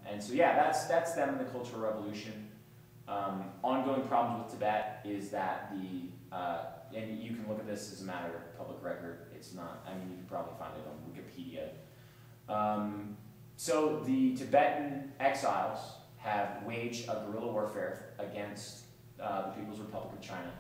And so yeah, that's them in the Cultural Revolution. Ongoing problems with Tibet is that and you can look at this as a matter of public record. It's not, I mean, you can probably find it on Wikipedia. So the Tibetan exiles have waged a guerrilla warfare against the People's Republic of China.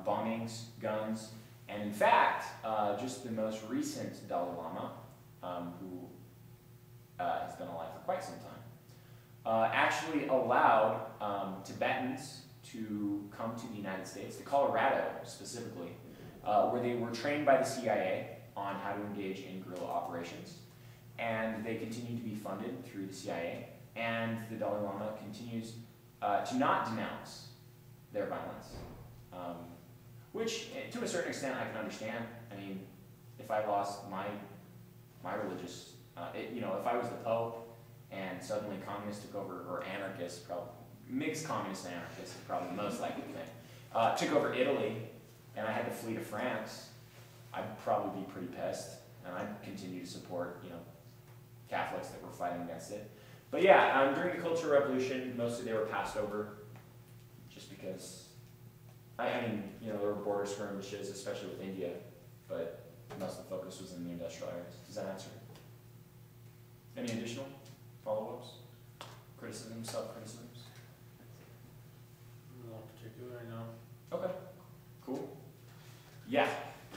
Bombings, guns, and in fact, just the most recent Dalai Lama, who has been alive for quite some time, actually allowed Tibetans to come to the United States, to Colorado specifically, where they were trained by the CIA on how to engage in guerrilla operations. And they continue to be funded through the CIA, and the Dalai Lama continues to not denounce their violence, which to a certain extent I can understand. I mean, if I lost my religious, if I was the Pope and suddenly communists took over, or anarchists, probably mixed communists and anarchists is probably the most likely thing, took over Italy, and I had to flee to France, I'd probably be pretty pissed, and I'd continue to support, Catholics that were fighting against it. But yeah, during the Cultural Revolution, mostly they were passed over, just because, I mean, there were border skirmishes, especially with India, but most of the focus was in the industrial areas. Does that answer? Any additional follow-ups? Criticisms, self-criticisms? Not particularly, no. Okay, cool. Yeah.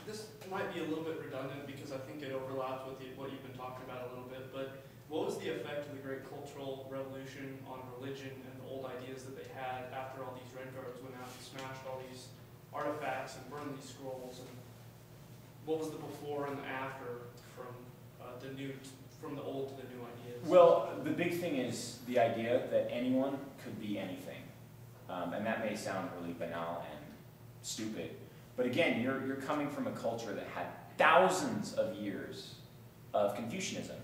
This might be a little bit redundant because I think it overlaps with what you've been talking about a little bit, but what was the effect of the Great Cultural Revolution on religion and the old ideas that they had after all these red guards went out and smashed all these artifacts and burned these scrolls? And what was the before and the after from the old to the new ideas? Well, the big thing is the idea that anyone could be anything. And that may sound really banal and stupid. But again, you're coming from a culture that had thousands of years of Confucianism,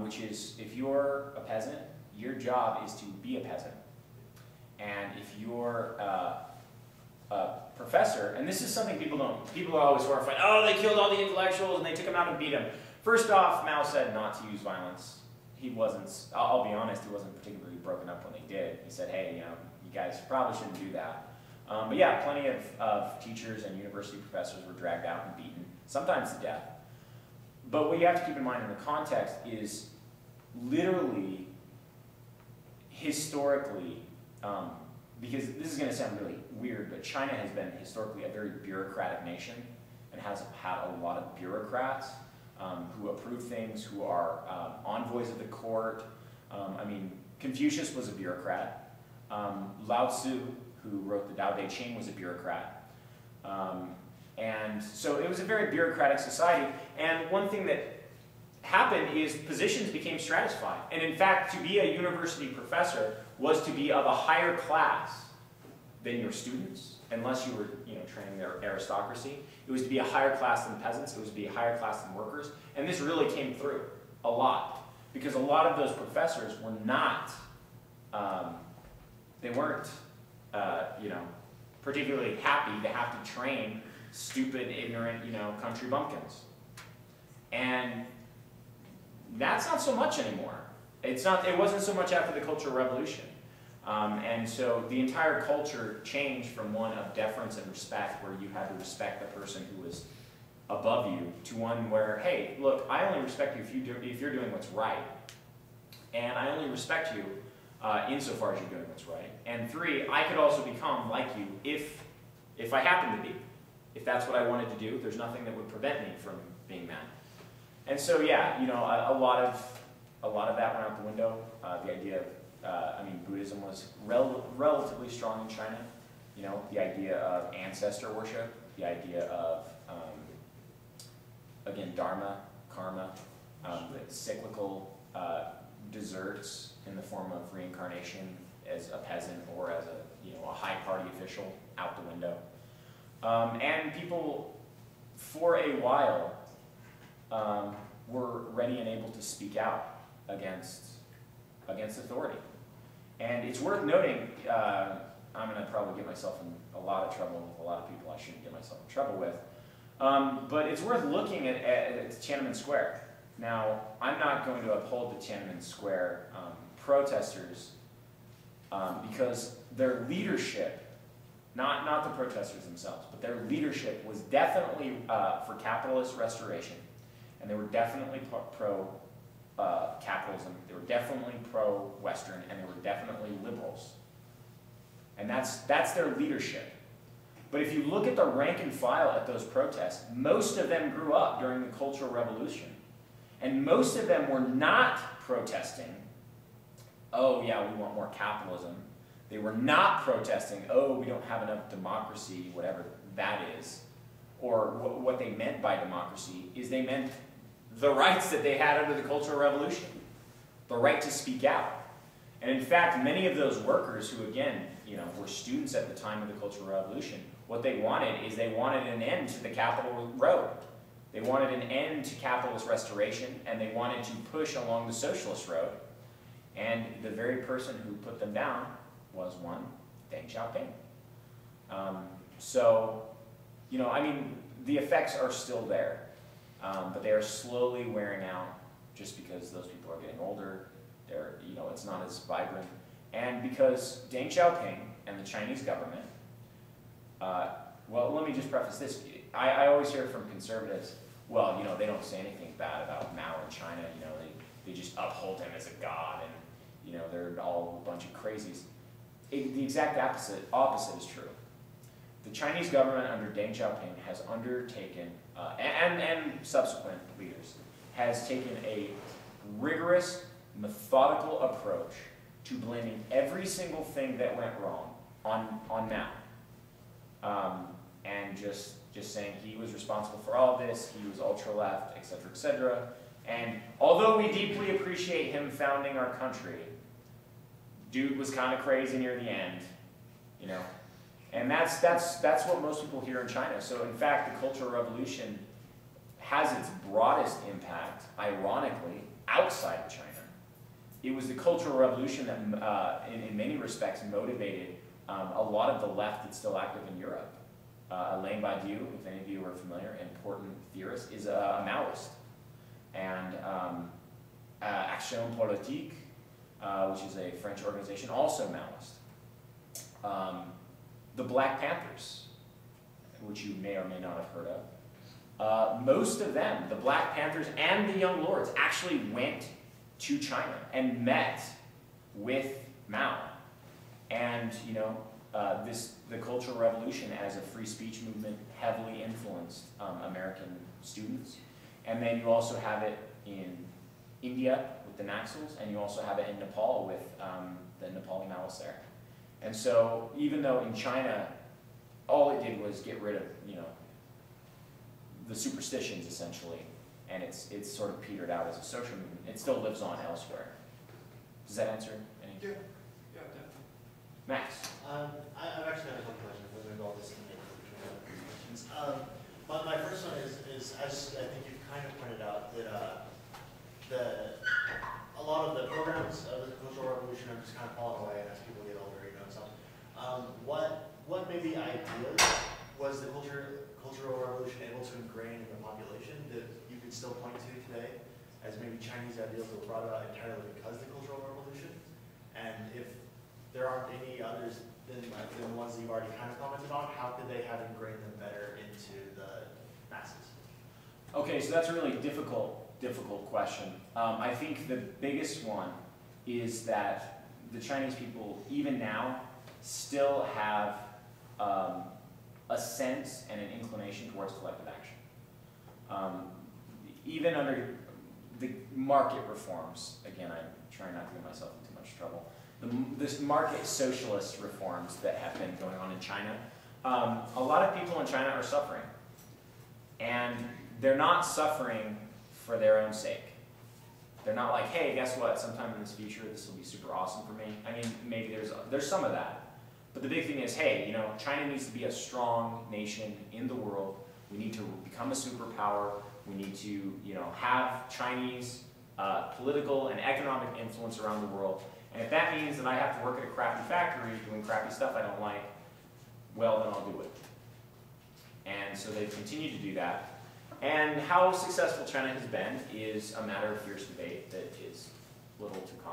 which is, if you're a peasant, your job is to be a peasant. And if you're a professor, and this is something people are always horrified, oh, they killed all the intellectuals and they took them out and beat them. First off, Mao said not to use violence. He wasn't, I'll be honest, he wasn't particularly broken up when they did. He said, hey, you guys probably shouldn't do that. But yeah, plenty of teachers and university professors were dragged out and beaten, sometimes to death. But what you have to keep in mind in the context is literally, historically, because this is going to sound really weird, but China has been historically a very bureaucratic nation and has had a lot of bureaucrats who approve things, who are envoys of the court. I mean, Confucius was a bureaucrat. Lao Tzu, who wrote the Tao Te Ching, was a bureaucrat. And so it was a very bureaucratic society. And one thing that happened is positions became stratified. And in fact, to be a university professor was to be of a higher class than your students, unless you were training their aristocracy. It was to be a higher class than peasants. It was to be a higher class than workers. And this really came through a lot, because a lot of those professors were not, they weren't particularly happy to have to train stupid, ignorant, country bumpkins. And that's not so much anymore. It wasn't so much after the Cultural Revolution. And so the entire culture changed from one of deference and respect, where you had to respect the person who was above you, to one where, hey, look, I only respect you if you're doing what's right. And I only respect you insofar as you're doing what's right. And three, I could also become like you if I happen to be. If that's what I wanted to do, there's nothing that would prevent me from being that. And so yeah, a lot of that went out the window. The idea of, Buddhism was relatively strong in China. The idea of ancestor worship, the idea of, again, dharma, karma, the cyclical deserts in the form of reincarnation as a peasant or as a high party official, out the window. And people, for a while, were ready and able to speak out against authority. And it's worth noting, I'm going to probably get myself in a lot of trouble with a lot of people I shouldn't get myself in trouble with, but it's worth looking at Tiananmen Square. Now, I'm not going to uphold the Tiananmen Square protesters because their leadership, not the protesters themselves, but their leadership was definitely for capitalist restoration, and they were definitely pro-capitalism, they were definitely pro-Western, and they were definitely liberals. And that's their leadership. But if you look at the rank and file at those protests, most of them grew up during the Cultural Revolution. And most of them were not protesting, oh yeah, we want more capitalism. They were not protesting, oh, we don't have enough democracy, whatever that is. Or what they meant by democracy is they meant the rights that they had under the Cultural Revolution. The right to speak out. And in fact, many of those workers who, again, were students at the time of the Cultural Revolution, what they wanted is they wanted an end to the capital road. They wanted an end to capitalist restoration, and they wanted to push along the socialist road. And the very person who put them down was one, Deng Xiaoping. The effects are still there, but they are slowly wearing out just because those people are getting older. It's not as vibrant. And because Deng Xiaoping and the Chinese government, well, let me just preface this. I always hear from conservatives, well, they don't say anything bad about Mao in China, they just uphold him as a god, and, they're all a bunch of crazies. The exact opposite is true. The Chinese government under Deng Xiaoping has undertaken, and subsequent leaders, has taken a rigorous, methodical approach to blaming every single thing that went wrong on Mao. And just saying he was responsible for all of this, he was ultra-left, etc., etc. And although we deeply appreciate him founding our country, dude was kind of crazy near the end, And that's what most people hear in China. So in fact, the Cultural Revolution has its broadest impact, ironically, outside of China. It was the Cultural Revolution that, in many respects, motivated a lot of the left that's still active in Europe. Alain Badiou, if any of you are familiar, an important theorist, is a Maoist. And Action Politique, which is a French organization, also Maoist. The Black Panthers, which you may or may not have heard of, most of them, the Black Panthers and the Young Lords, actually went to China and met with Mao. And, the Cultural Revolution as a free speech movement heavily influenced American students. And then you also have it in India with the Naxals, and you also have it in Nepal with the Nepali Maoists there. And so, even though in China, all it did was get rid of, the superstitions, essentially, and it's sort of petered out as a social movement, it still lives on elsewhere. Does that answer any? Yeah, definitely. Max? I've actually got a couple questions. I'm going to go all this in questions. My first one is, as I think you've kind of pointed out, that a lot of the programs of the Cultural Revolution are just kind of falling away as people get older, so. What maybe ideas was the Cultural Revolution able to ingrain in the population that you could still point to today as maybe Chinese ideals that were brought about entirely because of the Cultural Revolution? And if there aren't any others than the ones that you've already kind of commented on, how could they have ingrained them better into the masses? Okay, so that's a really difficult question. I think the biggest one is that the Chinese people, even now, still have a sense and an inclination towards collective action. Even under the market reforms, again, I'm trying not to get myself in too much trouble, this market socialist reforms that have been going on in China, a lot of people in China are suffering. And they're not suffering for their own sake. They're not like, hey, guess what, sometime in this future this will be super awesome for me. I mean, maybe there's some of that. But the big thing is, hey, China needs to be a strong nation in the world. We need to become a superpower. We need to, have Chinese political and economic influence around the world. And if that means that I have to work at a crappy factory doing crappy stuff I don't like, well, then I'll do it. And so they've continued to do that. And how successful China has been is a matter of fierce debate that is little to comment.